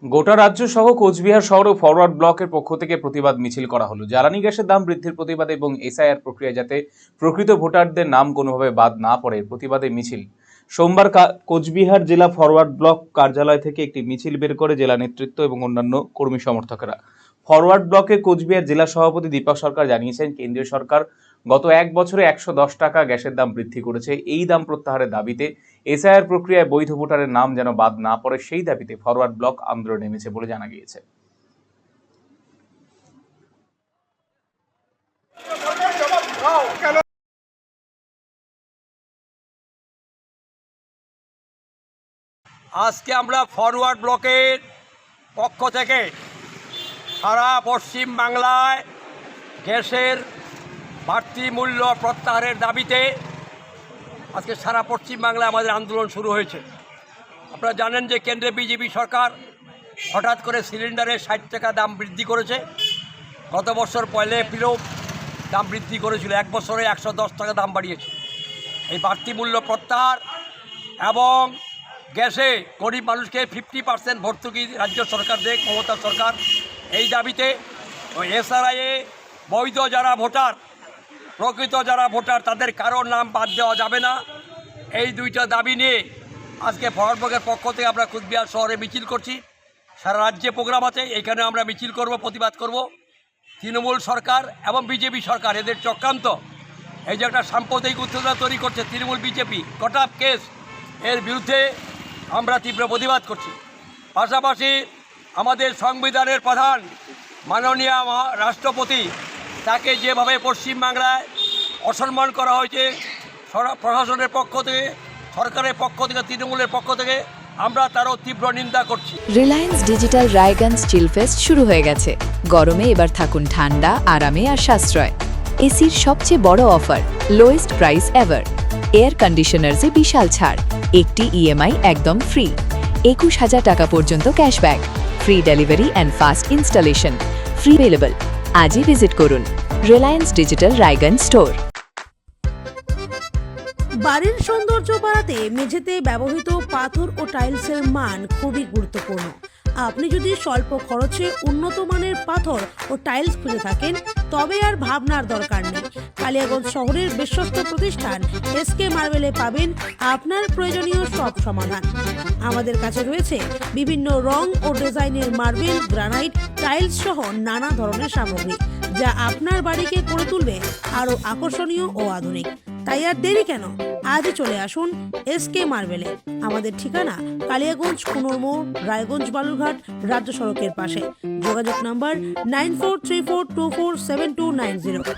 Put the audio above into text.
গোটা রাজ্য সহ কোচবিহার শহর ও ফরওয়ার্ড ব্লকের পক্ষ থেকে প্রতিবাদ মিছিল করা হলো। জ্বালানি গ্যাসের দাম বৃদ্ধির প্রতিবাদে এবং এসআইআর প্রক্রিয়া যাতে প্রকৃত ভোটারদের নাম কোনোভাবে বাদ না পড়ে প্রতিবাদে মিছিল। সোমবার কোচবিহার জেলা ফরওয়ার্ড ব্লক কার্যালয় থেকে একটি মিছিল বের করে জেলা নেতৃত্ব এবং অন্যান্য কর্মী সমর্থকেরা। ফরওয়ার্ড ব্লকের কোচবিহার জেলা সভাপতি দীপক সরকার জানিয়েছেন, কেন্দ্রীয় সরকার গত এক বছরে 110 টাকা গ্যাসের দাম বৃদ্ধি করেছে। এই দাম প্রত্যাহারের দাবিতে এসআইআর প্রক্রিয়ায় বৈধ ভোটারের নাম যেন বাদ না পড়ে সেই দাবিতে ফরওয়ার্ড ব্লক আন্দোলনে নেমেছে বলে জানা গিয়েছে। আজকে আমরা ফরওয়ার্ড ব্লকের পক্ষ থেকে সারা পশ্চিম বাংলায় গ্যাসের বাড়তি মূল্য প্রত্যাহারের দাবিতে আজকে সারা পশ্চিম বাংলায় আমাদের আন্দোলন শুরু হয়েছে। আপনারা জানেন যে কেন্দ্রে বিজেপি সরকার হঠাৎ করে সিলিন্ডারে 60 টাকা দাম বৃদ্ধি করেছে। গত বছর 1 এপ্রিলেও দাম বৃদ্ধি করেছিল, এক বছরে 110 টাকা দাম বাড়িয়েছে। এই বাড়তি মূল্য প্রত্যাহার এবং গ্যাসে গরিব মানুষকে 50% ভর্তুকি রাজ্য সরকার দেয়, মমতা সরকার, এই দাবিতে এসআরআইয়ে বৈধ যারা ভোটার, প্রকৃত যারা ভোটার তাদের কারোর নাম বাদ দেওয়া যাবে না। এই দুইটা দাবি নিয়ে আজকে ফরওয়ার্ড ব্লকের পক্ষ থেকে আমরা কোচবিহার শহরে মিছিল করছি। সারা রাজ্যে প্রোগ্রাম আছে, এখানে আমরা মিছিল করব, প্রতিবাদ করব। তৃণমূল সরকার এবং বিজেপি সরকার এদের চক্রান্ত, এই যে একটা সাম্প্রদায়িক উত্তেজনা তৈরি করছে তৃণমূল বিজেপি কটআপ কেস, এর বিরুদ্ধে আমরা তীব্র প্রতিবাদ করছি। পাশাপাশি আমাদের সংবিধানের প্রধান মাননীয় রাষ্ট্রপতি, তাকে যেভাবে পশ্চিমবাংলায় অসম্মান করা হয়েছে প্রশাসনের পক্ষ থেকে, সরকারের পক্ষ থেকে, তৃণমূলের পক্ষ থেকে, আমরা তারও তীব্র নিন্দা করছি। রিলায়েন্স ডিজিটাল রায়গঞ্জ চিলফেস্ট শুরু হয়ে গেছে। গরমে এবার থাকুন ঠান্ডা, আরামে আর সাশ্রয়। এসির সবচেয়ে বড় offer, lowest price ever. Air কন্ডিশনার্সে বিশাল ছাড়, একটি ইএমআই একদম ফ্রি, 21,000 টাকা পর্যন্ত cashback, free delivery and fast installation, free available. আজই ভিজিট করুন রিলায়েন্স ডিজিটাল রায়গঞ্জ স্টোর। বাড়ির সৌন্দর্য বাড়াতে মেঝেতে ব্যবহৃত পাথর ও টাইলসের মান খুবই গুরুত্বপূর্ণ। আপনি যদি স্বল্প খরচে উন্নত মানের পাথর ও টাইলস খুঁজে থাকেন, তবে আর ভাবনার দরকার নেই। কালিয়াগঞ্জ শহরের বিশ্বস্ত প্রতিষ্ঠান এসকে মার্বেলে পাবেন আপনার প্রয়োজনীয় সব সমাধান। আমাদের কাছে রয়েছে বিভিন্ন রং ও ডিজাইনের মার্বেল, গ্রানাইট, টাইলস সহ নানা ধরনের সামগ্রী, যা আপনার বাড়িকে করে তুলবে আরও আকর্ষণীয় ও আধুনিক। তাই আর দেরি কেন, আজই চলে আসুন এসকে মার্বেলে। আমাদের ঠিকানা কালিয়াগঞ্জ, কুনোর মোড়, রায়গঞ্জ বালুরঘাট রাজ্য সড়কের পাশে। যোগাযোগ নাম্বার 9434247290।